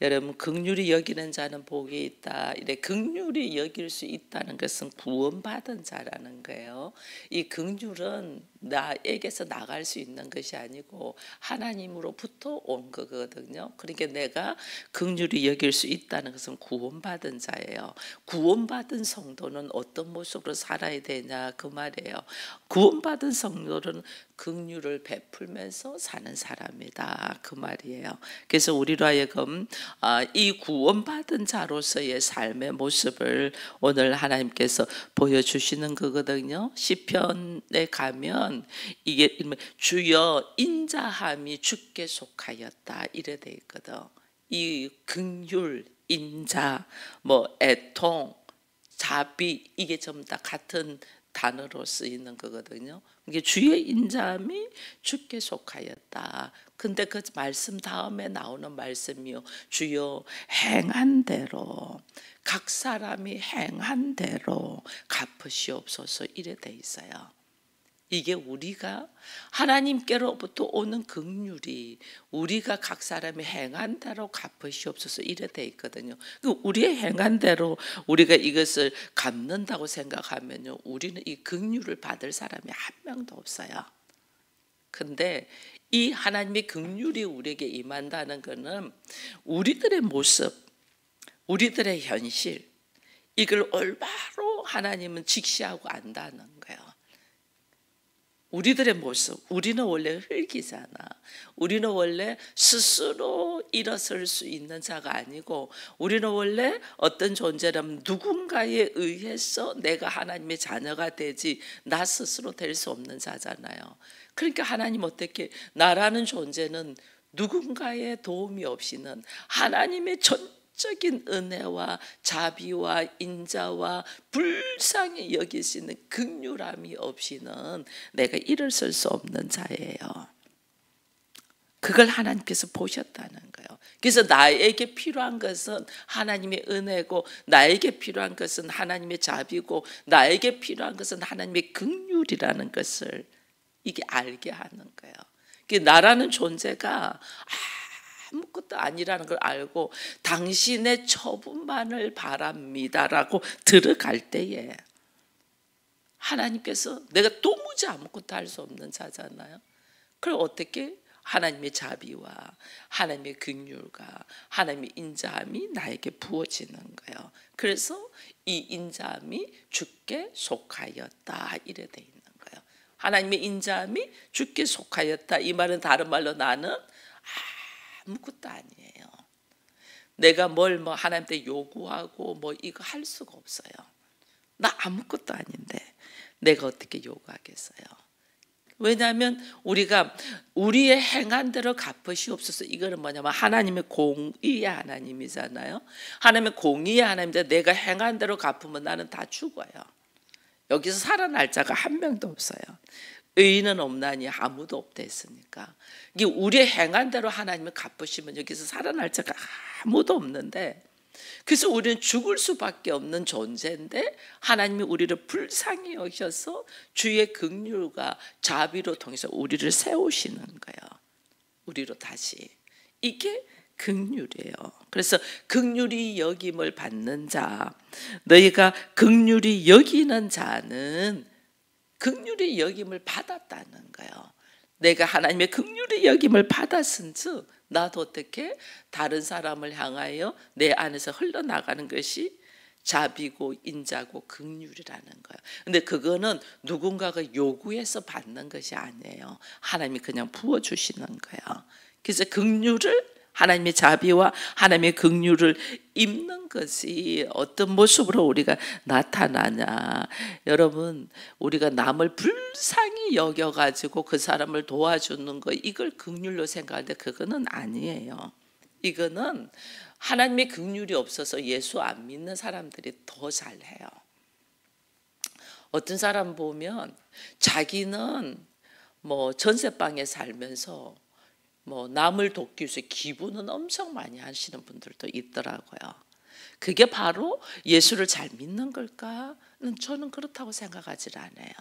여러분, 긍휼히 여기는 자는 복이 있다. 이래 긍휼히 여길 수 있다는 것은 구원받은 자라는 거예요. 이 긍휼은 나에게서 나갈 수 있는 것이 아니고 하나님으로부터 온 거거든요. 그러니까 내가 긍휼히 여길 수 있다는 것은 구원받은 자예요. 구원받은 성도는 어떤 모습으로 살아야 되냐 그 말이에요. 구원받은 성도는 긍휼을 베풀면서 사는 사람이다 그 말이에요. 그래서 우리로 하여금 이 구원받은 자로서의 삶의 모습을 오늘 하나님께서 보여주시는 거거든요. 시편에 가면 이게 주여 인자함이 주께 속하였다 이래 돼 있거든. 이 긍휼, 인자, 애통, 자비 이게 전부 다 같은 단어로 쓰이는 거거든요. 이게 주의 인자함이 주께 속하였다. 근데 그 말씀 다음에 나오는 말씀이요. 주여 행한 대로 각 사람이 행한 대로 갚으시옵소서 이래 돼 있어요. 이게 우리가 하나님께로부터 오는 긍휼이 우리가 각 사람이 행한 대로 갚으시옵소서 이래 돼 있거든요. 우리의 행한 대로 우리가 이것을 갚는다고 생각하면요, 우리는 이 긍휼을 받을 사람이 한 명도 없어요. 근데 이 하나님의 긍휼이 우리에게 임한다는 것은 우리들의 모습, 우리들의 현실, 이걸 올바로 하나님은 직시하고 안다는 거예요. 우리들의 모습, 우리는 원래 흙이잖아. 우리는 원래 스스로 일어설 수 있는 자가 아니고 우리는 원래 어떤 존재라면 누군가에 의해서 내가 하나님의 자녀가 되지 나 스스로 될 수 없는 자잖아요. 그러니까 하나님 어떻게 나라는 존재는 누군가의 도움이 없이는 하나님의 전적인 은혜와 자비와 인자와 불쌍히 여기시는 긍휼함이 없이는 내가 일어설 수 없는 자예요. 그걸 하나님께서 보셨다는 거예요. 그래서 나에게 필요한 것은 하나님의 은혜고 나에게 필요한 것은 하나님의 자비고 나에게 필요한 것은 하나님의 긍휼이라는 것을 이게 알게 하는 거예요. 나라는 존재가 아무것도 아니라는 걸 알고 당신의 처분만을 바랍니다라고 들어갈 때에 하나님께서 내가 도무지 아무것도 할 수 없는 자잖아요. 그럼 어떻게 하나님의 자비와 하나님의 긍휼과 하나님의 인자함이 나에게 부어지는 거예요. 그래서 이 인자함이 주께 속하였다 이래 돼 있는 거예요. 하나님의 인자함이 주께 속하였다. 이 말은 다른 말로 나는 아무것도 아니에요. 내가 뭘 하나님한테 요구하고 이거 할 수가 없어요. 나 아무것도 아닌데 내가 어떻게 요구하겠어요? 왜냐하면 우리가 우리의 행한 대로 갚으시옵소서. 이거는 뭐냐면 하나님의 공의의 하나님이잖아요. 하나님의 공의의 하나님인데 내가 행한 대로 갚으면 나는 다 죽어요. 여기서 살아날 자가 한 명도 없어요. 의인은 없나니 아무도 없다 했으니까 이게 우리의 행한 대로 하나님을 갚으시면 여기서 살아날 자가 아무도 없는데, 그래서 우리는 죽을 수밖에 없는 존재인데 하나님이 우리를 불쌍히 여기셔서 주의 긍휼과 자비로 통해서 우리를 세우시는 거예요. 우리로 다시. 이게 긍휼이에요. 그래서 긍휼히 여김을 받는 자, 너희가 긍휼히 여기는 자는 긍휼히 여김을 받았다는 거예요. 내가 하나님의 긍휼히 여김을 받았은즉 나도 어떻게 다른 사람을 향하여 내 안에서 흘러나가는 것이 자비고 인자고 긍휼이라는 거예요. 근데 그거는 누군가가 요구해서 받는 것이 아니에요. 하나님이 그냥 부어주시는 거예요. 그래서 긍휼을, 하나님의 자비와 하나님의 긍휼을 입는 것이 어떤 모습으로 우리가 나타나냐. 여러분, 우리가 남을 불쌍히 여겨가지고 그 사람을 도와주는 거, 이걸 긍휼로 생각하는데 그거는 아니에요. 이거는 하나님의 긍휼이 없어서 예수 안 믿는 사람들이 더 잘해요. 어떤 사람 보면 자기는 전세방에 살면서 남을 돕기 위해서 기부는 엄청 많이 하시는 분들도 있더라고요. 그게 바로 예수를 잘 믿는 걸까는 저는 그렇다고 생각하지 않아요.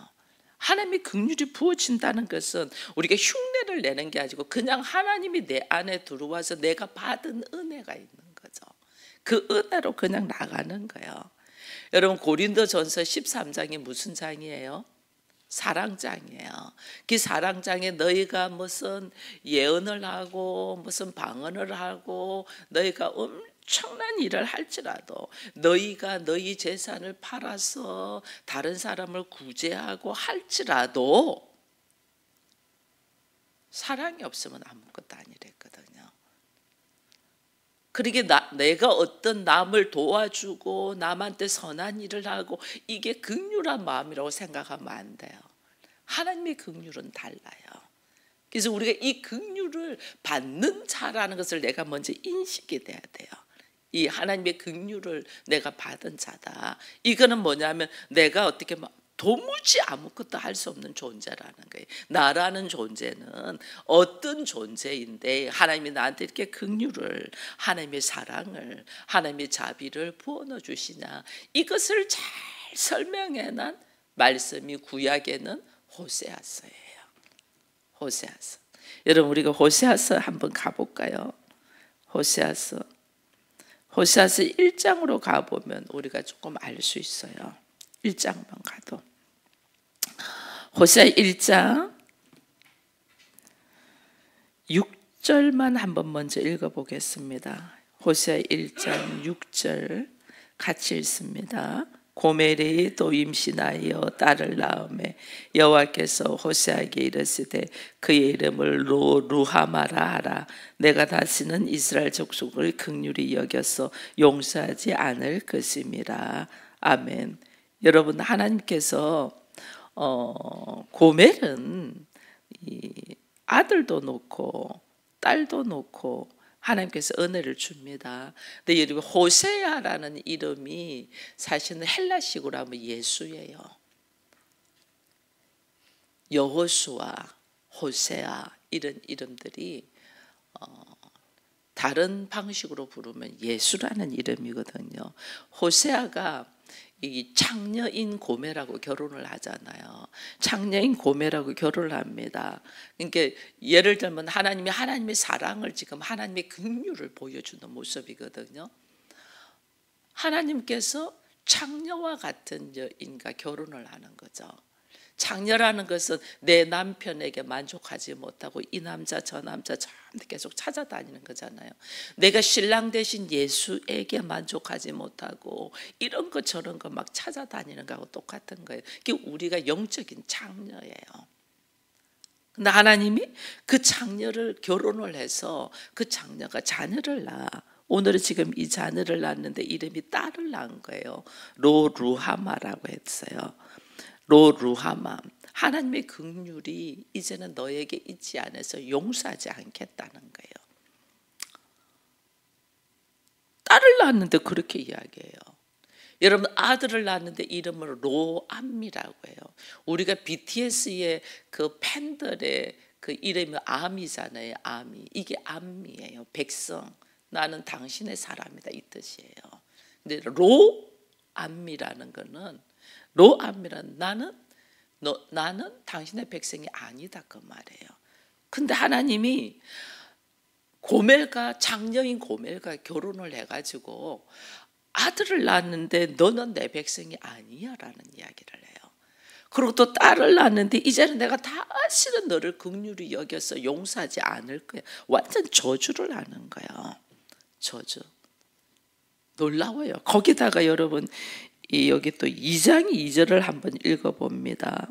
하나님의 긍휼이 부어진다는 것은 우리가 흉내를 내는 게 아니고 그냥 하나님이 내 안에 들어와서 내가 받은 은혜가 있는 거예요. 그 은혜로 그냥 나가는 거예요. 여러분 고린도전서 13장이 무슨 장이에요? 사랑장이에요. 그 사랑장에 너희가 무슨 예언을 하고 무슨 방언을 하고 너희가 엄청난 일을 할지라도 너희가 너희 재산을 팔아서 다른 사람을 구제하고 할지라도 사랑이 없으면 아무것도 아니랬거든요. 그러니까 내가 어떤 남을 도와주고 남한테 선한 일을 하고 이게 긍휼한 마음이라고 생각하면 안 돼요. 하나님의 긍휼은 달라요. 그래서 우리가 이 긍휼을 받는 자라는 것을 내가 먼저 인식이 돼야 돼요. 이 하나님의 긍휼을 내가 받은 자다. 이거는 뭐냐면 내가 어떻게 도무지 아무것도 할 수 없는 존재라는 거예요. 나라는 존재는 어떤 존재인데 하나님이 나한테 이렇게 긍휼을, 하나님의 사랑을, 하나님의 자비를 부어넣어 주시냐, 이것을 잘 설명해 난 말씀이 구약에는 호세아서예요. 호세아서. 여러분 우리가 호세아서 한번 가볼까요? 호세아서 1장으로 가보면 우리가 조금 알 수 있어요. 1장만 가도. 호세아 1장 6절만 한번 먼저 읽어보겠습니다. 호세아 1장 6절 같이 읽습니다. 고멜이 또 임신하여 딸을 낳음에 여호와께서 호세아에게 이르시되 그의 이름을 루하마라 하라. 내가 다시는 이스라엘 족속을 긍휼히 여겨서 용서하지 않을 것임이라. 아멘. 여러분 하나님께서 고멜은 아들도 놓고 딸도 놓고 하나님께서 은혜를 줍니다. 근데 여러분 호세아라는 이름이 사실은 헬라식으로 하면 예수예요. 여호수아, 호세아 이런 이름들이 다른 방식으로 부르면 예수라는 이름이거든요. 호세아가 이 창녀인 고멜하고 결혼을 하잖아요. 창녀인 고멜하고 결혼을 합니다. 그러니까 예를 들면 하나님의 사랑을 지금 하나님의 긍휼을 보여주는 모습이거든요. 하나님께서 창녀와 같은 여인과 결혼을 하는 거죠. 창녀라는 것은 내 남편에게 만족하지 못하고 이 남자 저 남자 계속 찾아다니는 거잖아요. 내가 신랑 대신 예수에게 만족하지 못하고 이런 거 저런 거 막 찾아다니는 거하고 똑같은 거예요. 그게 우리가 영적인 창녀예요. 근데 하나님이 그 창녀를 결혼을 해서 그 창녀가 자녀를 낳아. 오늘은 지금 이 자녀를 낳았는데 이름이 딸을 낳은 거예요. 로루하마라고 했어요. 로루하마. 하나님의 긍휼이 이제는 너에게 있지 않아서 용서하지 않겠다는 거예요. 딸을 낳았는데 그렇게 이야기해요. 여러분 아들을 낳았는데 이름을 로암미라고 해요. 우리가 BTS의 그 팬들의 그 이름이 아미잖아요. 아미. 이게 암미예요. 백성. 나는 당신의 사람이다 이 뜻이에요. 근데 로암미라는 거는 로암미란 나는 당신의 백성이 아니다 그 말이에요. 근데 하나님이 고멜과 장녀인 고멜과 결혼을 해가지고 아들을 낳았는데 너는 내 백성이 아니야라는 이야기를 해요. 그리고 또 딸을 낳았는데 이제는 내가 다시는 너를 긍휼히 여겨서 용서하지 않을 거야. 완전 저주를 하는 거예요. 저주. 놀라워요. 거기다가 여러분 여기 또 2장 2절을 한번 읽어봅니다.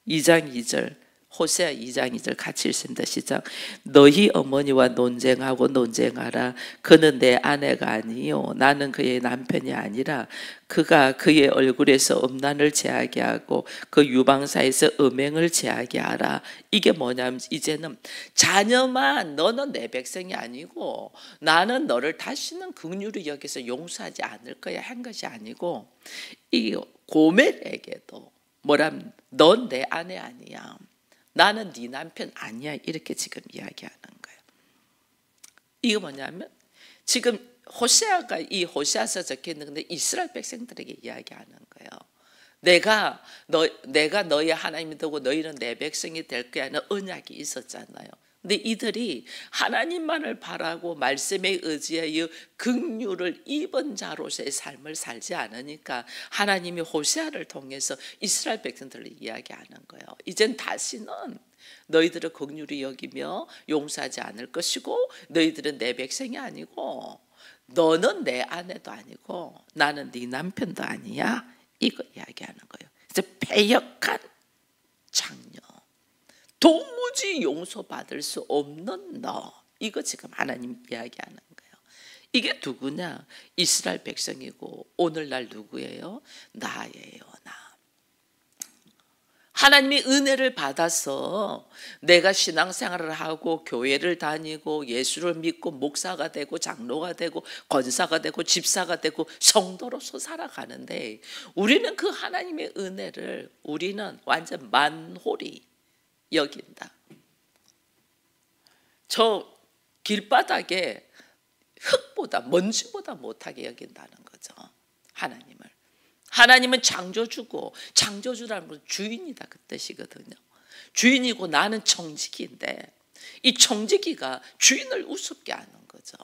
2장 2절 호세아 2장 2절 같이 읽습니다. 시작. 너희 어머니와 논쟁하라. 그는 내 아내가 아니요 나는 그의 남편이 아니라 그가 그의 얼굴에서 음란을 제하게 하고 그 유방사에서 음행을 제하게 하라. 이게 뭐냐면 이제는 자녀만 너는 내 백성이 아니고 나는 너를 다시는 긍휼히 여기서 용서하지 않을 거야 한 것이 아니고 이 고멜에게도 뭐라면 넌 내 아내 아니야. 나는 네 남편 아니야. 이렇게 지금 이야기하는 거예요. 이거 뭐냐면 지금 호세아가 이 호세아서 적혀 있는 건데 이스라엘 백성들에게 이야기하는 거예요. 내가 너희 하나님이 되고 너희는 내 백성이 될 거야는 언약이 있었잖아요. 근데 이들이 하나님만을 바라고 말씀에 의지하여 긍휼을 입은 자로서의 삶을 살지 않으니까 하나님이 호세아를 통해서 이스라엘 백성들을 이야기하는 거예요. 이젠 다시는 너희들을 긍휼히 여기며 용서하지 않을 것이고 너희들은 내 백성이 아니고 너는 내 아내도 아니고 나는 네 남편도 아니야. 이거 이야기하는 거예요. 그래서 패역한 장녀, 도무지 용서받을 수 없는 너, 이거 지금 하나님 이야기하는 거예요. 이게 누구냐? 이스라엘 백성이고 오늘날 누구예요? 나예요. 나. 하나님이 은혜를 받아서 내가 신앙생활을 하고 교회를 다니고 예수를 믿고 목사가 되고 장로가 되고 권사가 되고 집사가 되고 성도로서 살아가는데 우리는 그 하나님의 은혜를 우리는 완전 만홀히 여긴다. 저 길바닥에 흙보다 먼지보다 못하게 여긴다는 거죠. 하나님은 창조주고 창조주라는 건 주인이다 그 뜻이거든요. 주인이고 나는 청지기인데 이 청지기가 주인을 우습게 하는 거죠.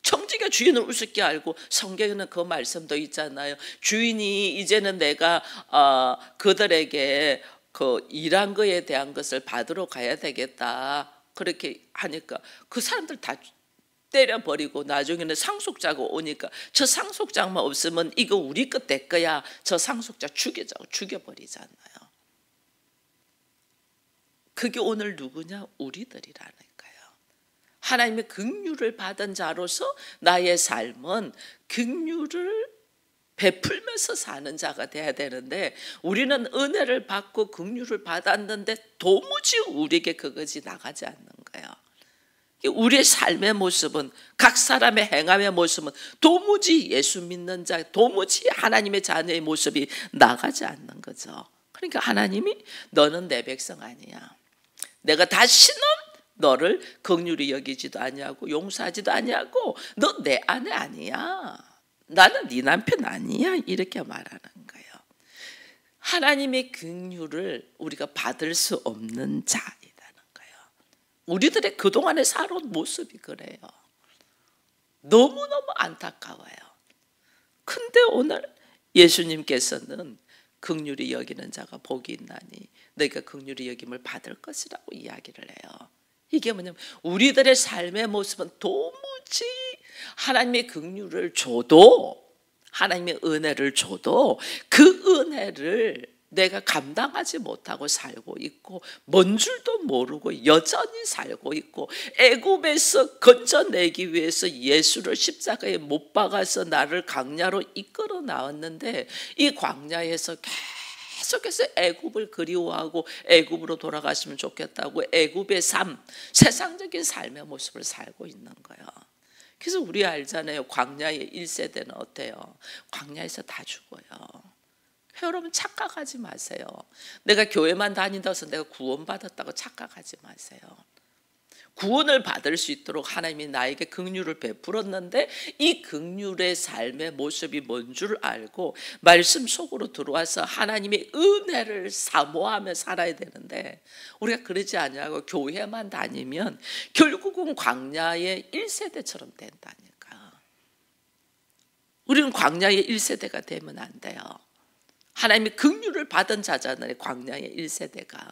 청지기가 주인을 우습게 알고 성경에는 그 말씀도 있잖아요. 주인이 이제는 내가 그들에게 그 일한 거에 대한 것을 받으러 가야 되겠다. 그렇게 하니까 그 사람들 다 때려버리고 나중에는 상속자가 오니까 저 상속자만 없으면 이거 우리 것 될 거야. 저 상속자 죽여버리잖아요. 그게 오늘 누구냐? 우리들이라니까요. 하나님의 긍휼을 받은 자로서 나의 삶은 긍휼을 베풀면서 사는 자가 돼야 되는데 우리는 은혜를 받고 긍휼을 받았는데 도무지 우리에게 그것이 나가지 않는 거예요. 우리의 삶의 모습은 각 사람의 행함의 모습은 도무지 예수 믿는 자, 도무지 하나님의 자녀의 모습이 나가지 않는 거죠. 그러니까 하나님이 너는 내 백성 아니야. 내가 다시는 너를 긍휼히 여기지도 아니하고 용서하지도 아니하고 너 내 아내 아니야. 나는 네 남편 아니야. 이렇게 말하는 거예요. 하나님의 긍휼을 우리가 받을 수 없는 자. 우리들의 그동안에 살아온 모습이 그래요. 너무너무 안타까워요. 근데 오늘 예수님께서는 긍휼히 여기는 자가 복이 있나니 너희가 긍휼히 여김을 받을 것이라고 이야기를 해요. 이게 뭐냐면 우리들의 삶의 모습은 도무지 하나님의 긍휼을 줘도 하나님의 은혜를 줘도 그 은혜를 내가 감당하지 못하고 살고 있고 뭔 줄도 모르고 여전히 살고 있고 애굽에서 건져내기 위해서 예수를 십자가에 못 박아서 나를 광야로 이끌어 나왔는데 이 광야에서 계속해서 애굽을 그리워하고 애굽으로 돌아가시면 좋겠다고 애굽의 삶, 세상적인 삶의 모습을 살고 있는 거예요. 그래서 우리 알잖아요. 광야의 1세대는 어때요? 광야에서 다 죽어요. 여러분 착각하지 마세요. 내가 교회만 다닌다고 해서 내가 구원받았다고 착각하지 마세요. 구원을 받을 수 있도록 하나님이 나에게 긍휼을 베풀었는데 이 긍휼의 삶의 모습이 뭔 줄 알고 말씀 속으로 들어와서 하나님의 은혜를 사모하며 살아야 되는데 우리가 그러지 않냐고 교회만 다니면 결국은 광야의 1세대처럼 된다니까. 우리는 광야의 1세대가 되면 안 돼요. 하나님의 긍휼을 받은 자잖아요. 광야의 1세대가.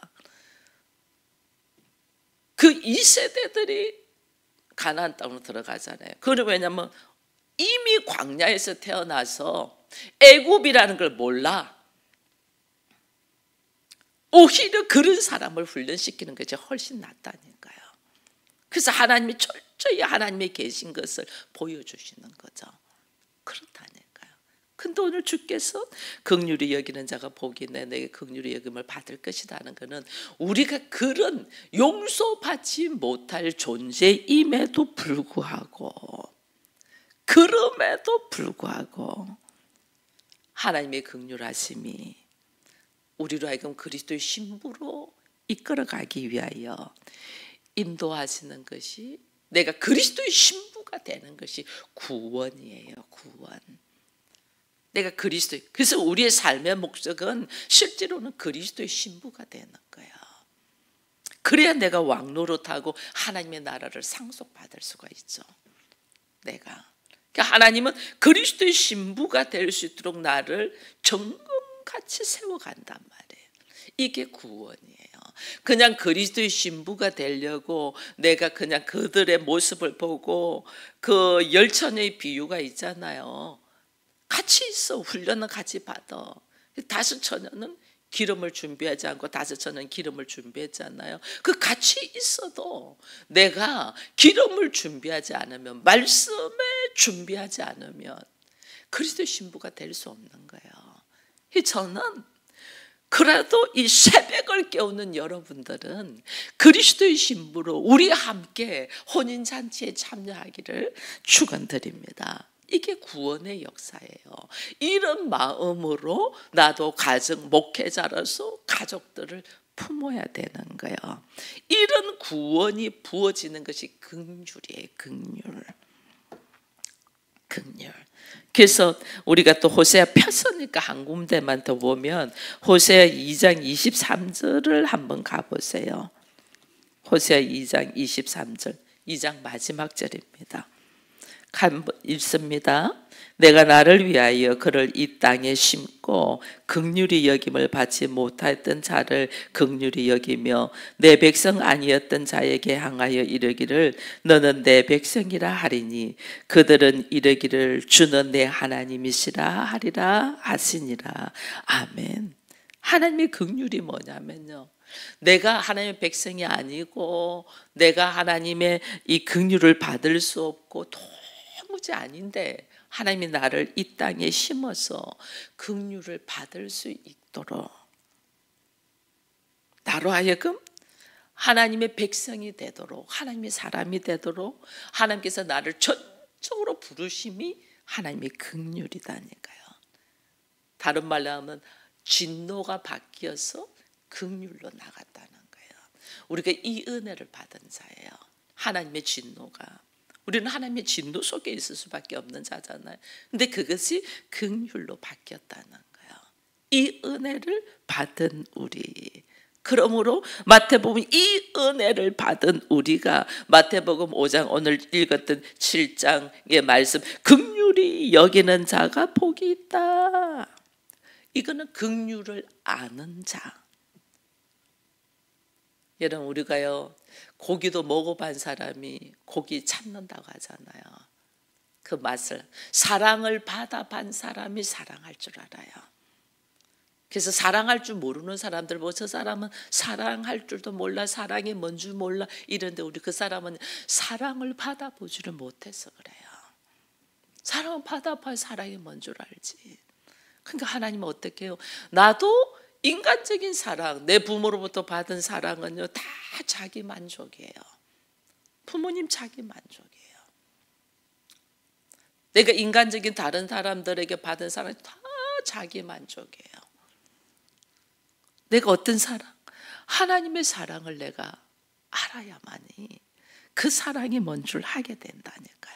그 2세대들이 가나안 땅으로 들어가잖아요. 그건 왜냐하면 이미 광야에서 태어나서 애굽이라는 걸 몰라. 오히려 그런 사람을 훈련시키는 것이 훨씬 낫다니까요. 그래서 하나님이 철저히 하나님의 계신 것을 보여주시는 거죠. 그렇다니까요. 근데 오늘 주께서 긍휼히 여기는 자가 복이 있네, 내게 긍휼히 여김을 받을 것이라는 것은 우리가 그런 용서받지 못할 존재임에도 불구하고 그럼에도 불구하고 하나님의 긍휼하심이 우리로 하여금 그리스도의 신부로 이끌어가기 위하여 인도하시는 것이 내가 그리스도의 신부가 되는 것이 구원이에요. 구원. 내가 그리스도. 그래서 우리의 삶의 목적은 실제로는 그리스도의 신부가 되는 거예요. 그래야 내가 왕 노릇하고 하나님의 나라를 상속받을 수가 있죠. 내가. 그러니까 하나님은 그리스도의 신부가 될 수 있도록 나를 정금같이 세워간단 말이에요. 이게 구원이에요. 그냥 그리스도의 신부가 되려고 내가 그냥 그들의 모습을 보고 그 열처녀의 비유가 있잖아요. 같이 있어. 훈련은 같이 받아. 다섯 처녀는 기름을 준비하지 않고 다섯 처녀는 기름을 준비했잖아요. 그 같이 있어도 내가 기름을 준비하지 않으면, 말씀에 준비하지 않으면 그리스도의 신부가 될 수 없는 거예요. 저는 그래도 이 새벽을 깨우는 여러분들은 그리스도의 신부로 우리 함께 혼인잔치에 참여하기를 축원드립니다. 이게 구원의 역사예요. 이런 마음으로 나도 가정 목회자로서 가족들을 품어야 되는 거예요. 이런 구원이 부어지는 것이 긍휼이에요. 긍휼. 그래서 우리가 또 호세아 폈으니까 한 군데만 더 보면 호세아 2장 23절을 한번 가보세요. 호세아 2장 23절, 2장 마지막 절입니다. 읽습니다. 내가 나를 위하여 그를 이 땅에 심고 긍휼히 여김을 받지 못했던 자를 긍휼히 여기며 내 백성 아니었던 자에게 향하여 이르기를 너는 내 백성이라 하리니 그들은 이르기를 주는 내 하나님이시라 하리라 하시니라. 아멘. 하나님의 긍휼이 뭐냐면요, 내가 하나님의 백성이 아니고 내가 하나님의 이 긍휼을 받을 수 없고 도무지 아닌데 하나님이 나를 이 땅에 심어서 긍휼을 받을 수 있도록 나로 하여금 하나님의 백성이 되도록, 하나님의 사람이 되도록 하나님께서 나를 전적으로 부르심이 하나님의 긍휼이다니까요. 다른 말로 하면 진노가 바뀌어서 긍휼로 나갔다는 거예요. 우리가 이 은혜를 받은 자예요. 하나님의 진노가, 우리는 하나님의 진노 속에 있을 수밖에 없는 자잖아요. 근데 그것이 긍휼로 바뀌었다는 거예요. 이 은혜를 받은 우리. 그러므로 마태복음 이 은혜를 받은 우리가 마태복음 5장 오늘 읽었던 7장의 말씀, 긍휼히 여기는 자가 복이 있다. 이거는 긍휼을 아는 자. 여러분, 우리가요 고기도 먹어본 사람이 고기 찾는다고 하잖아요. 그 맛을, 사랑을 받아본 사람이 사랑할 줄 알아요. 그래서 사랑할 줄 모르는 사람들, 뭐 저 사람은 사랑할 줄도 몰라, 사랑이 뭔 줄 몰라 이런데 우리 그 사람은 사랑을 받아보지를 못해서 그래요. 사랑을 받아봐야 사랑이 뭔 줄 알지. 그러니까 하나님은 어떻게 해요? 나도 인간적인 사랑, 내 부모로부터 받은 사랑은요 다 자기 만족이에요. 부모님 자기 만족이에요. 내가 인간적인 다른 사람들에게 받은 사랑이 다 자기 만족이에요. 내가 어떤 사랑? 하나님의 사랑을 내가 알아야만이 그 사랑이 뭔 줄 하게 된다니까요.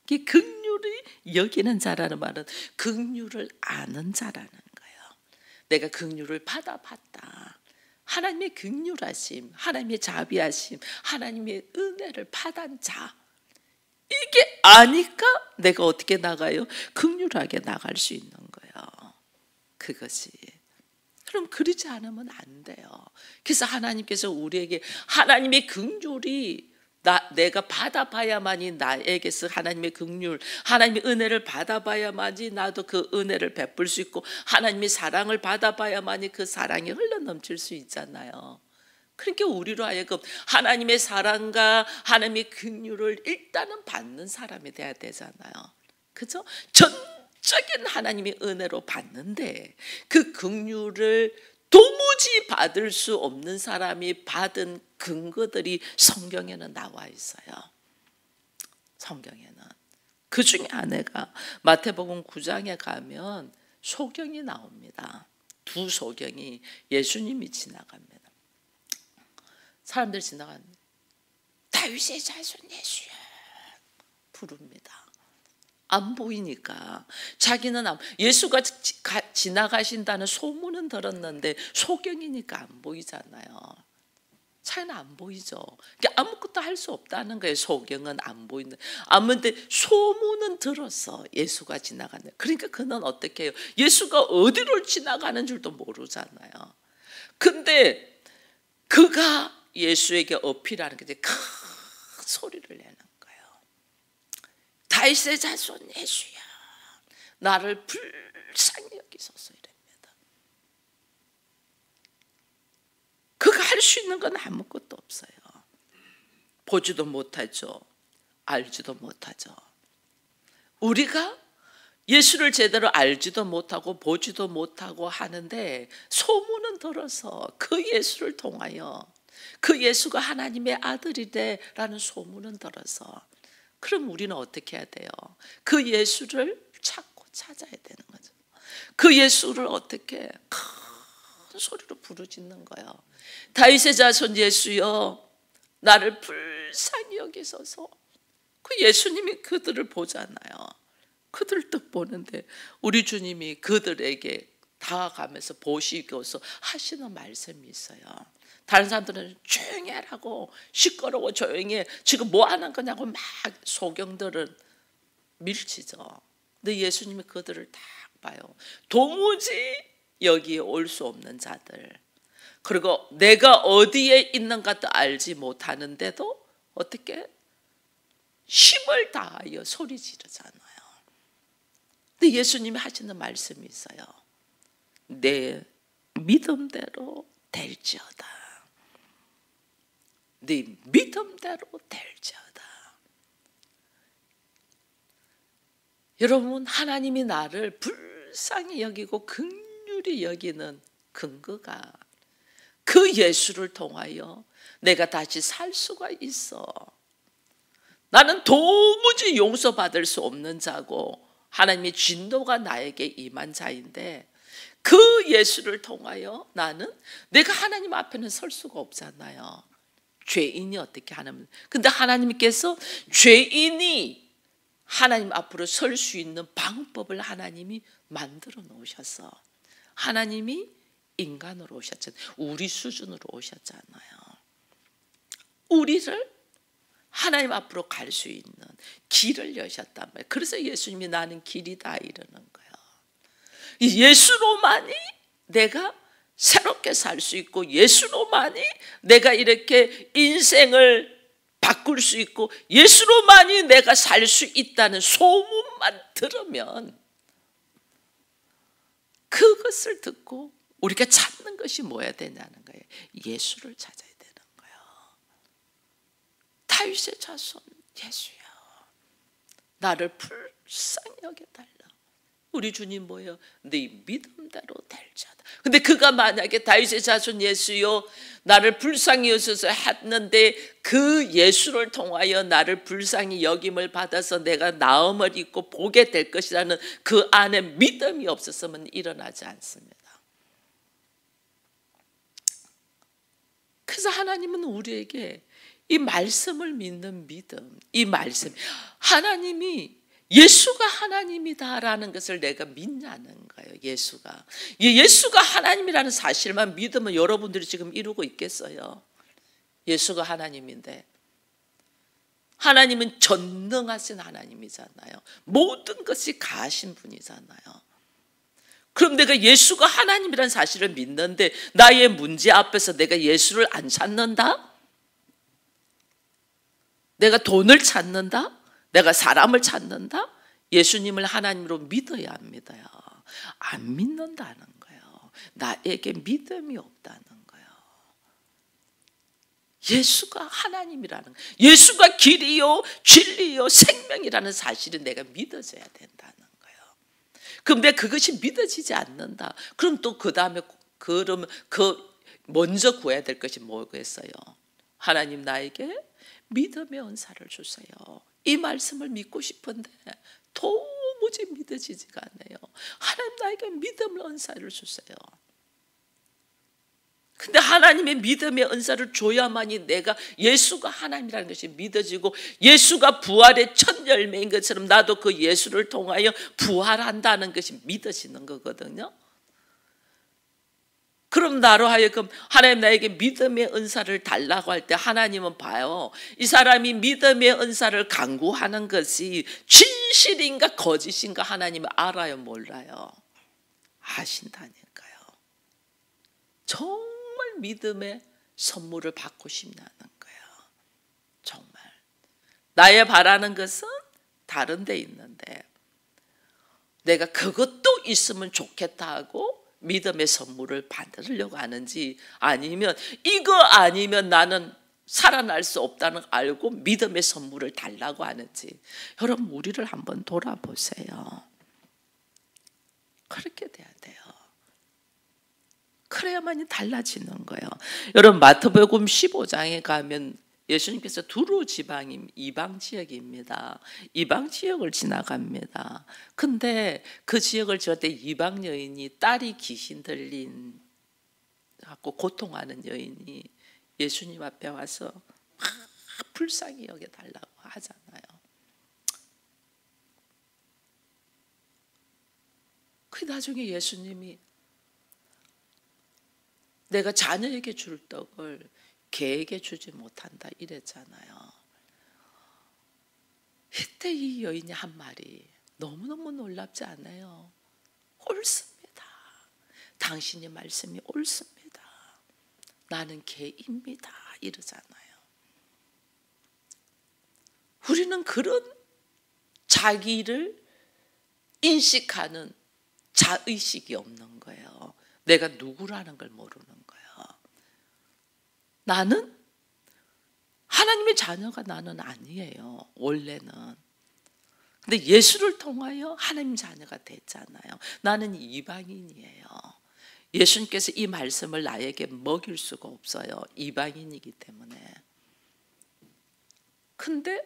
이 긍휼히 여기는 자라는 말은 긍휼을 아는 자라는 거예요. 내가 긍휼을 받아봤다. 하나님의 긍휼하심, 하나님의 자비하심, 하나님의 은혜를 받은 자. 이게 아니까 내가 어떻게 나가요? 긍휼하게 나갈 수 있는 거예요. 그것이. 그럼 그러지 않으면 안 돼요. 그래서 하나님께서 우리에게 하나님의 긍휼이 내가 받아봐야만이 나에게서 하나님의 긍휼, 하나님의 은혜를 받아봐야만이 나도 그 은혜를 베풀 수 있고 하나님의 사랑을 받아봐야만이 그 사랑이 흘러넘칠 수 있잖아요. 그러니까 우리로 하여금 하나님의 사랑과 하나님의 긍휼을 일단은 받는 사람이 돼야 되잖아요. 그죠? 전적인 하나님의 은혜로 받는데 그 긍휼을 도무지 받을 수 없는 사람이 받은 근거들이 성경에는 나와 있어요. 성경에는. 그 중에 하나가 마태복음 9장에 가면 소경이 나옵니다. 두 소경이 예수님이 지나갑니다. 사람들 지나갑니다. 다윗의 자손 예수야 부릅니다. 안 보이니까 자기는 예수가 지나가신다는 소문은 들었는데 소경이니까 안 보이잖아요. 차이는 안 보이죠. 그러니까 아무것도 할 수 없다는 거예요. 소경은 안 보이는. 아무데 소문은 들었어. 예수가 지나가는. 그러니까 그는 어떻게 해요? 예수가 어디로 지나가는 줄도 모르잖아요. 근데 그가 예수에게 어필하는 게 큰 소리를 내는 거예요. 다윗의 자손 예수야, 나를 불쌍히 여기소서 이랍니다. 그가 할 수 있는 건 아무것도 없어요. 보지도 못하죠. 알지도 못하죠. 우리가 예수를 제대로 알지도 못하고 보지도 못하고 하는데 소문은 들어서 그 예수를 통하여 그 예수가 하나님의 아들이래라는 소문은 들어서, 그럼 우리는 어떻게 해야 돼요? 그 예수를 찾고 찾아야 되는 거죠. 그 예수를 어떻게 큰 소리로 부르짖는 거예요. 다윗의 자손 예수여, 나를 불쌍히 여기소서. 그 예수님이 그들을 보잖아요. 그들 뜻 보는데 우리 주님이 그들에게 다가가면서 보시고서 하시는 말씀이 있어요. 다른 사람들은 조용히 하라고, 시끄러워 조용히 해, 지금 뭐 하는 거냐고 막 소경들은 밀치죠. 근데 예수님이 그들을 딱 봐요. 도무지 여기에 올 수 없는 자들, 그리고 내가 어디에 있는가도 알지 못하는데도 어떻게 힘을 다하여 소리 지르잖아요. 근데 예수님이 하시는 말씀이 있어요. 내 믿음대로 될지어다. 네 믿음대로 될지어다. 여러분, 하나님이 나를 불쌍히 여기고 긍휼히 여기는 근거가 그 예수를 통하여 내가 다시 살 수가 있어. 나는 도무지 용서받을 수 없는 자고 하나님의 진노가 나에게 임한 자인데, 그 예수를 통하여 나는, 내가 하나님 앞에는 설 수가 없잖아요. 죄인이 어떻게 하냐면, 근데 하나님께서 죄인이 하나님 앞으로 설 수 있는 방법을 하나님이 만들어 놓으셔서, 하나님이 인간으로 오셨잖아요. 우리 수준으로 오셨잖아요. 우리를 하나님 앞으로 갈 수 있는 길을 여셨단 말이에요. 그래서 예수님이 나는 길이다 이러는 거예요. 예수로만이 내가 새롭게 살 수 있고, 예수로만이 내가 이렇게 인생을 바꿀 수 있고, 예수로만이 내가 살 수 있다는 소문만 들으면 그것을 듣고 우리가 찾는 것이 뭐야 되냐는 거예요. 예수를 찾아야 되는 거예요. 다윗의 자손 예수야, 나를 불쌍히 여겨달라. 우리 주님 뭐예요? 네 믿음대로 될지어다. 근데 그가 만약에 다윗의 자손 예수요, 나를 불쌍히 여기소서 했는데 그 예수를 통하여 나를 불쌍히 여김을 받아서 내가 나음을 입고 보게 될 것이라는 그 안에 믿음이 없었으면 일어나지 않습니다. 그래서 하나님은 우리에게 이 말씀을 믿는 믿음, 이 말씀, 하나님이 예수가 하나님이다라는 것을 내가 믿냐는 거예요. 예수가 하나님이라는 사실만 믿으면 여러분들이 지금 이루고 있겠어요? 예수가 하나님인데, 하나님은 전능하신 하나님이잖아요. 모든 것이 가하신 분이잖아요. 그럼 내가 예수가 하나님이라는 사실을 믿는데 나의 문제 앞에서 내가 예수를 안 찾는다? 내가 돈을 찾는다? 내가 사람을 찾는다? 예수님을 하나님으로 믿어야 합니다요. 안 믿는다는 거예요. 나에게 믿음이 없다는 거예요. 예수가 하나님이라는 거예요. 예수가 길이요 진리요 생명이라는 사실을 내가 믿어져야 된다는 거예요. 그런데 그것이 믿어지지 않는다. 그럼 또 그 다음에 그러면 먼저 구해야 될 것이 뭐겠어요? 하나님 나에게 믿음의 은사를 주세요. 이 말씀을 믿고 싶은데 도무지 믿어지지가 않아요. 하나님 나에게 믿음의 은사를 주세요. 근데 하나님의 믿음의 은사를 줘야만이 내가 예수가 하나님이라는 것이 믿어지고, 예수가 부활의 첫 열매인 것처럼 나도 그 예수를 통하여 부활한다는 것이 믿어지는 거거든요. 그럼 나로 하여금 하나님 나에게 믿음의 은사를 달라고 할 때 하나님은 봐요. 이 사람이 믿음의 은사를 간구하는 것이 진실인가 거짓인가 하나님은 알아요, 몰라요? 아신다니까요. 정말 믿음의 선물을 받고 싶나는 거예요. 정말. 나의 바라는 것은 다른 데 있는데 내가 그것도 있으면 좋겠다 하고 믿음의 선물을 받으려고 하는지, 아니면 이거 아니면 나는 살아날 수 없다는 걸 알고 믿음의 선물을 달라고 하는지. 여러분, 우리를 한번 돌아보세요. 그렇게 돼야 돼요. 그래야만이 달라지는 거예요. 여러분, 마태복음 15장에 가면 예수님께서 두로 지방인 이방 지역입니다. 이방 지역을 지나갑니다. 근데 그 지역을 지날 때 이방 여인이 딸이 귀신 들린 갖고 고통하는 여인이 예수님 앞에 와서 막 불쌍히 여겨달라고 하잖아요. 그 나중에 예수님이 내가 자녀에게 줄 떡을 개에게 주지 못한다 이랬잖아요. 이때 이 여인이 한 말이 너무너무 놀랍지 않아요? 옳습니다. 당신의 말씀이 옳습니다. 나는 개입니다. 이러잖아요. 우리는 그런 자기를 인식하는 자의식이 없는 거예요. 내가 누구라는 걸 모르는 거예요. 나는 하나님의 자녀가 나는 아니에요, 원래는. 근데 예수를 통하여 하나님 자녀가 됐잖아요. 나는 이방인이에요. 예수님께서 이 말씀을 나에게 먹일 수가 없어요. 이방인이기 때문에. 근데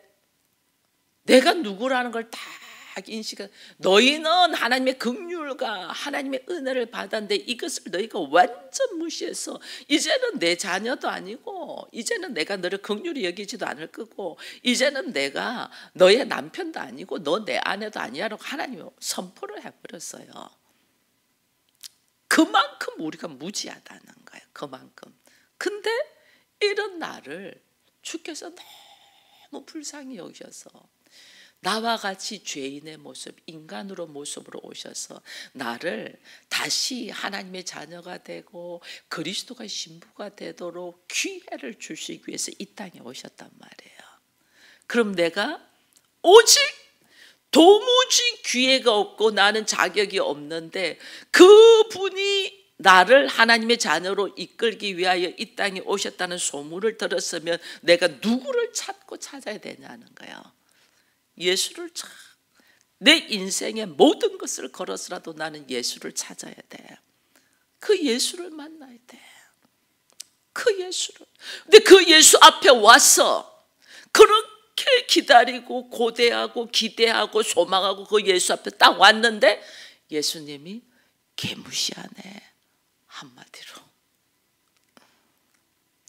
내가 누구라는 걸 딱 인식한, 너희는 하나님의 긍휼과 하나님의 은혜를 받았는데 이것을 너희가 완전 무시해서 이제는 내 자녀도 아니고 이제는 내가 너를 긍휼히 여기지도 않을 거고 이제는 내가 너의 남편도 아니고 너 내 아내도 아니야라고 하나님이 선포를 해버렸어요. 그만큼 우리가 무지하다는 거예요. 그만큼. 근데 이런 나를 주께서 너무 불쌍히 여기셔서 나와 같이 죄인의 모습, 인간으로 모습으로 오셔서 나를 다시 하나님의 자녀가 되고 그리스도가 신부가 되도록 기회를 주시기 위해서 이 땅에 오셨단 말이에요. 그럼 내가 오직 도무지 기회가 없고 나는 자격이 없는데 그분이 나를 하나님의 자녀로 이끌기 위하여 이 땅에 오셨다는 소문을 들었으면 내가 누구를 찾고 찾아야 되냐는 거예요. 예수를 찾아. 내 인생의 모든 것을 걸어서라도 나는 예수를 찾아야 돼. 그 예수를 만나야 돼. 그 예수를. 근데 그 예수 앞에 와서 그렇게 기다리고 고대하고 기대하고 소망하고 그 예수 앞에 딱 왔는데 예수님이 개무시하네. 한마디로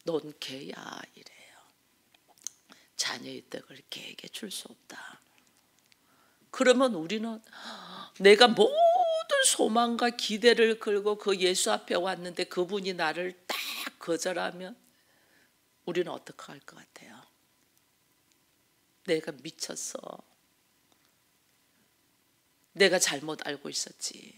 넌 개야 이래요. 자녀의 떡을 개에게 줄 수 없다. 그러면 우리는 내가 모든 소망과 기대를 걸고 그 예수 앞에 왔는데 그분이 나를 딱 거절하면 우리는 어떻게 할 것 같아요? 내가 미쳤어. 내가 잘못 알고 있었지.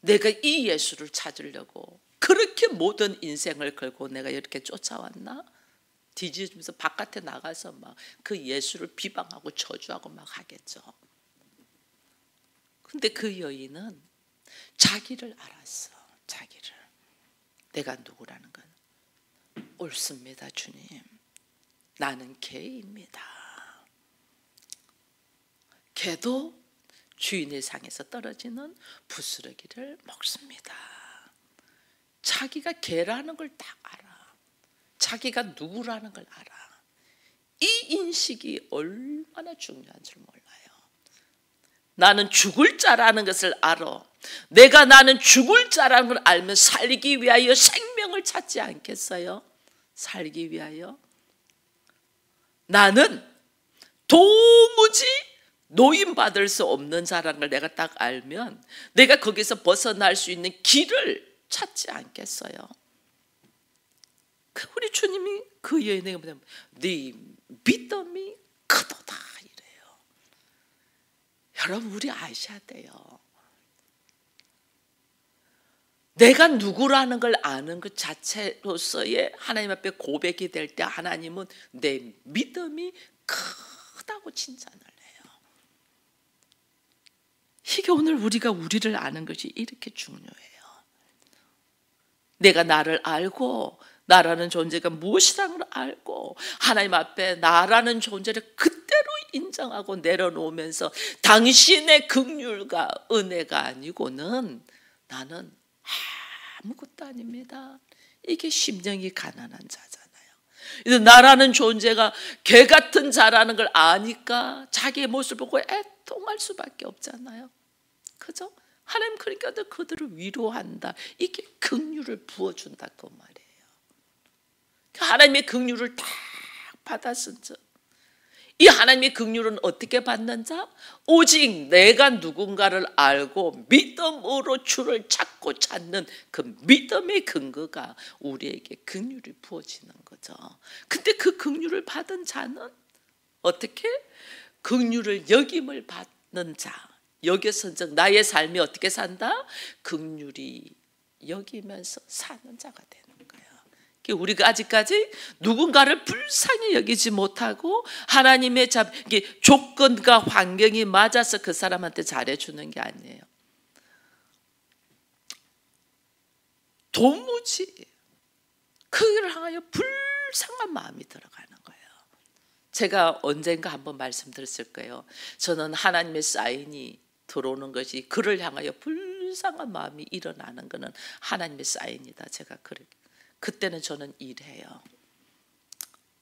내가 이 예수를 찾으려고 그렇게 모든 인생을 걸고 내가 이렇게 쫓아왔나? 뒤집으면서 바깥에 나가서 막 그 예수를 비방하고 저주하고 막 하겠죠. 근데 그 여인은 자기를 알았어. 자기를. 내가 누구라는 건 옳습니다, 주님. 나는 개입니다. 개도 주인의 상에서 떨어지는 부스러기를 먹습니다. 자기가 개라는 걸 딱 알아. 자기가 누구라는 걸 알아. 이 인식이 얼마나 중요한 줄 몰라요. 나는 죽을 자라는 것을 알아. 내가 나는 죽을 자라는 걸 알면 살기 위하여 생명을 찾지 않겠어요? 살기 위하여. 나는 도무지 노임받을 수 없는 자라는 걸 내가 딱 알면 내가 거기서 벗어날 수 있는 길을 찾지 않겠어요? 우리 주님이 그 여인에게 뭐냐면 네 믿음이 크도다 이래요. 여러분 우리 아셔야 돼요. 내가 누구라는 걸 아는 것 자체로서의 하나님 앞에 고백이 될 때 하나님은 내 믿음이 크다고 칭찬을 해요. 이게 오늘 우리가 우리를 아는 것이 이렇게 중요해요. 내가 나를 알고 나라는 존재가 무엇이라는 걸 알고 하나님 앞에 나라는 존재를 그대로 인정하고 내려놓으면서 당신의 긍휼과 은혜가 아니고는 나는 아무것도 아닙니다. 이게 심령이 가난한 자잖아요. 나라는 존재가 개 같은 자라는 걸 아니까 자기의 모습을 보고 애통할 수밖에 없잖아요. 그죠? 하나님 그러니까 그들을 위로한다. 이게 긍휼을 부어준다 그 말이에요. 하나님의 긍휼을 딱 받았은 자, 이 하나님의 긍휼은 어떻게 받는 자? 오직 내가 누군가를 알고 믿음으로 주를 찾고 찾는 그 믿음의 근거가 우리에게 긍휼이 부어지는 거죠. 근데 그 긍휼을 받은 자는 어떻게? 긍휼을 여김을 받는 자. 여기서 즉 나의 삶이 어떻게 산다? 긍휼이 여기면서 사는 자가 되는 거예요. 우리가 아직까지 누군가를 불쌍히 여기지 못하고 하나님의 조건과 환경이 맞아서 그 사람한테 잘해주는 게 아니에요. 도무지 그를 향하여 불쌍한 마음이 들어가는 거예요. 제가 언젠가 한번 말씀드렸을 거예요. 저는 하나님의 사인이 들어오는 것이 그를 향하여 불쌍한 마음이 일어나는 것은 하나님의 사인이다. 제가 그때는 저는 이래요.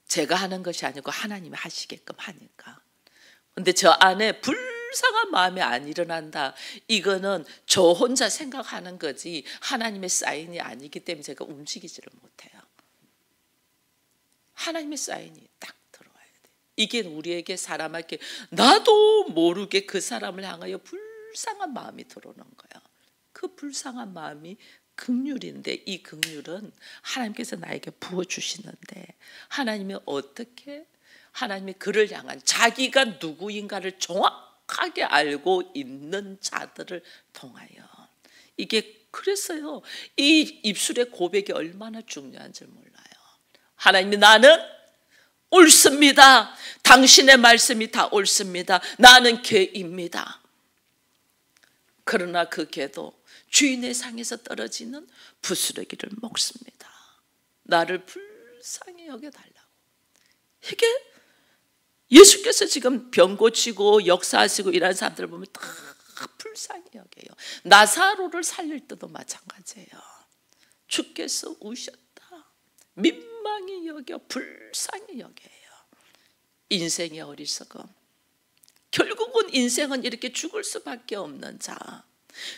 제가 하는 것이 아니고 하나님이 하시게끔 하니까. 근데 저 안에 불쌍한 마음이 안 일어난다. 이거는 저 혼자 생각하는 거지 하나님의 사인이 아니기 때문에 제가 움직이지를 못해요. 하나님의 사인이 딱 들어와야 돼. 이게 우리에게 사람에게 나도 모르게 그 사람을 향하여 불쌍한 마음이 들어오는 거예요. 그 불쌍한 마음이 긍휼인데 이 긍휼은 하나님께서 나에게 부어주시는데 하나님이 어떻게 하나님이 그를 향한 자기가 누구인가를 정확하게 알고 있는 자들을 통하여 이게 그랬어요. 이 입술의 고백이 얼마나 중요한지 몰라요. 하나님이 나는 옳습니다. 당신의 말씀이 다 옳습니다. 나는 개입니다. 그러나 그 개도 주인의 상에서 떨어지는 부스러기를 먹습니다. 나를 불쌍히 여겨달라고. 이게 예수께서 지금 병 고치고 역사하시고 이런 사람들을 보면 다 불쌍히 여겨요. 나사로를 살릴 때도 마찬가지예요. 주께서 우셨다. 민망히 여겨 불쌍히 여겨요. 인생의 어리석음. 결국은 인생은 이렇게 죽을 수밖에 없는 자.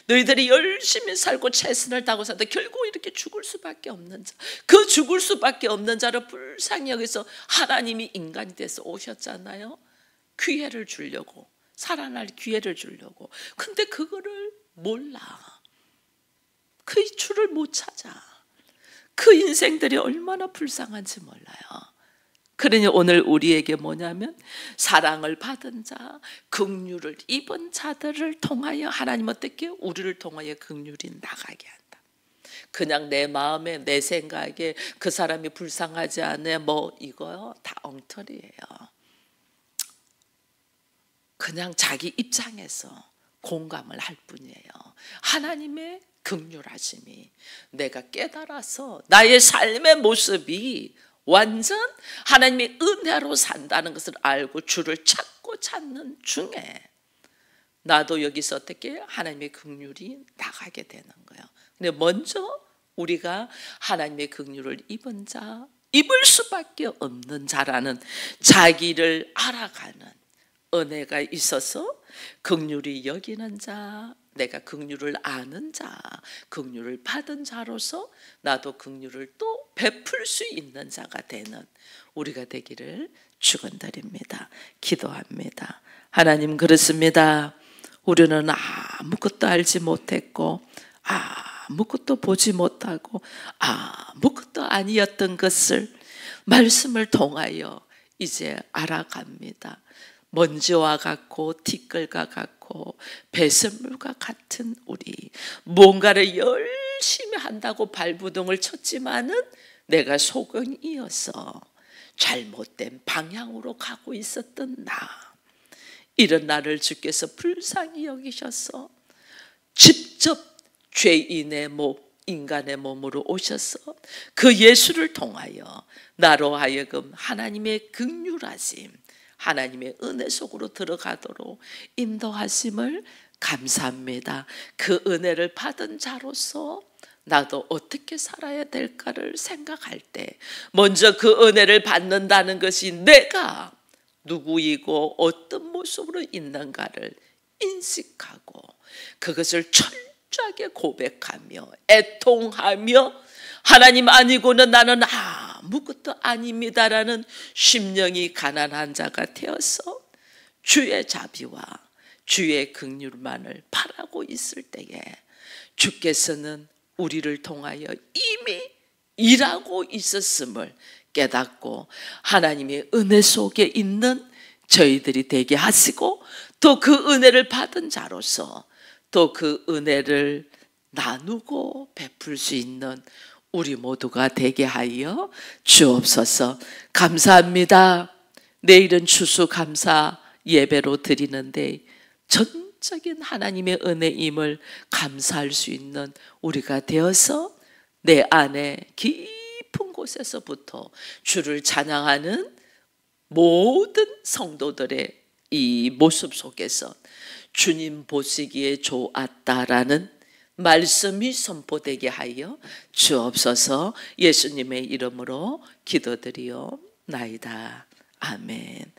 너희들이 열심히 살고 최선을 다하고 산다. 결국 이렇게 죽을 수밖에 없는 자. 그 죽을 수밖에 없는 자를 불쌍히 여기서 하나님이 인간이 돼서 오셨잖아요. 기회를 주려고. 살아날 기회를 주려고. 근데 그거를 몰라. 그 줄을 못 찾아. 그 인생들이 얼마나 불쌍한지 몰라요. 그러니 오늘 우리에게 뭐냐면 사랑을 받은 자, 긍휼을 입은 자들을 통하여 하나님 어떻게 우리를 통하여 긍휼이 나가게 한다. 그냥 내 마음에 내 생각에 그 사람이 불쌍하지 않아 뭐 이거요 다 엉터리예요. 그냥 자기 입장에서 공감을 할 뿐이에요. 하나님의 긍휼하심이 내가 깨달아서 나의 삶의 모습이 완전 하나님의 은혜로 산다는 것을 알고 주를 찾고 찾는 중에 나도 여기서 어떻게 하나님의 긍휼이 나가게 되는 거예요. 근데 먼저 우리가 하나님의 긍휼을 입은 자, 입을 수밖에 없는 자라는 자기를 알아가는 은혜가 있어서 긍휼히 여기는 자, 내가 긍휼을 아는 자, 긍휼을 받은 자로서 나도 긍휼을 또 베풀 수 있는 자가 되는 우리가 되기를 축원드립니다. 기도합니다. 하나님 그렇습니다. 우리는 아무것도 알지 못했고 아무것도 보지 못하고 아무것도 아니었던 것을 말씀을 통하여 이제 알아갑니다. 먼지와 같고 티끌과 같고 배설물과 같은 우리, 뭔가를 열심히 한다고 발부동을 쳤지만은 내가 소경이어서 잘못된 방향으로 가고 있었던 나, 이런 나를 주께서 불쌍히 여기셔서 직접 죄인의 몸, 인간의 몸으로 오셔서 그 예수를 통하여 나로 하여금 하나님의 긍휼하심, 하나님의 은혜 속으로 들어가도록 인도하심을 감사합니다. 그 은혜를 받은 자로서 나도 어떻게 살아야 될까를 생각할 때 먼저 그 은혜를 받는다는 것이 내가 누구이고 어떤 모습으로 있는가를 인식하고 그것을 철저하게 고백하며 애통하며 하나님 아니고는 나는 아무것도 아닙니다라는 심령이 가난한 자가 되어서 주의 자비와 주의 긍휼만을 바라고 있을 때에 주께서는 우리를 통하여 이미 일하고 있었음을 깨닫고 하나님의 은혜 속에 있는 저희들이 되게 하시고 또 그 은혜를 받은 자로서 또 그 은혜를 나누고 베풀 수 있는 우리 모두가 되게 하여 주옵소서. 감사합니다. 내일은 추수감사 예배로 드리는데 전적인 하나님의 은혜임을 감사할 수 있는 우리가 되어서 내 안에 깊은 곳에서부터 주를 찬양하는 모든 성도들의 이 모습 속에서 주님 보시기에 좋았다라는 말씀이 선포되게 하여 주옵소서. 예수님의 이름으로 기도드리옵나이다. 아멘.